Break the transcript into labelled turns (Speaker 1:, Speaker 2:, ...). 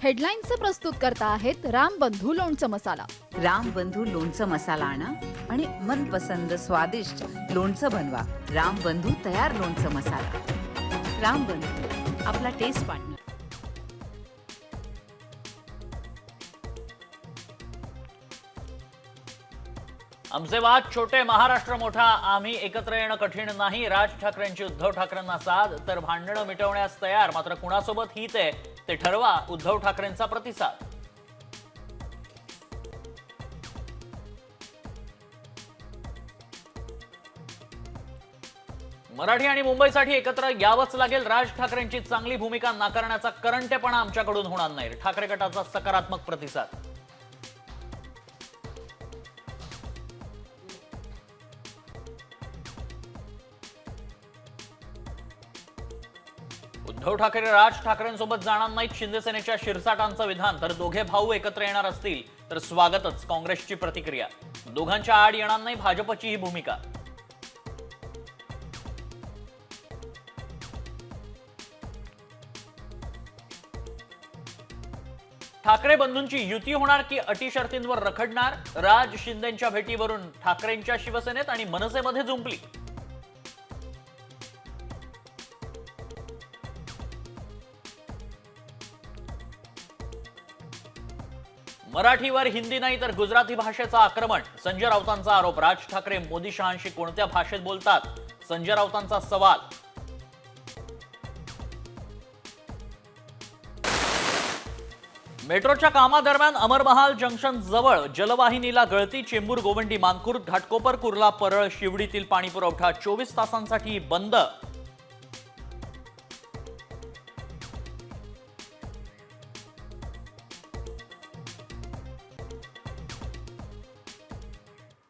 Speaker 1: हेडलाईन्सचे प्रस्तुत करता आहेत रामबंधू लोणचं मसाला.
Speaker 2: रामबंधू लोणचं मसाला आणा आणि मनपसंद स्वादिष्ट लोणचं बनवा. रामबंधू तयार लोणचं मसाला. रामबंधू, आपला टेस्ट पार्टनर.
Speaker 3: आमचे वाद छोटे, महाराष्ट्र मोठा, आम्ही एकत्र येणं कठीण नाही. राज ठाकरेंची उद्धव ठाकरेंना साथ, तर भांडणं मिटवण्यास तयार. मात्र कुणासोबत हित आहे ते ठरवा. उद्धव ठाकरेंचा प्रतिसाद. मराठी आणि मुंबईसाठी एकत्र यावंच लागेल. राज ठाकरेंची चांगली भूमिका नाकारण्याचा करंटेपणा आमच्याकडून होणार नाही. ठाकरे गटाचा सकारात्मक प्रतिसाद. उद्धव ठाकरे राज ठाकरेंसोबत जाणार नाहीत. शिंदेसेनेच्या शिरसाटांचं विधान. तर दोघे भाऊ एकत्र येणार असतील तर स्वागतच. काँग्रेसची प्रतिक्रिया. दोघांच्या आड येणार नाही भाजपची ही भूमिका. ठाकरे बंधूंची युती होणार की अटी शर्तींवर रखडणार? राज शिंदेंच्या भेटीवरून ठाकरेंच्या शिवसेनेत आणि मनसेमध्ये जुंपली. मराठीवर हिंदी नाही तर गुजराती भाषेचं आक्रमण. संजय राऊतांचा आरोप. राज ठाकरे मोदी शहांशी कोणत्या भाषेत बोलतात? संजय राऊतांचा सवाल. मेट्रोच्या कामादरम्यान अमरमहाल जंक्शन जवळ जलवाहिनीला गळती. चेंबूर, गोवंडी, मानखुर्द, घाटकोपर, कुर्ला, परळ, शिवडीतील पाणी पुरवठा 24 तासांसाठी बंद.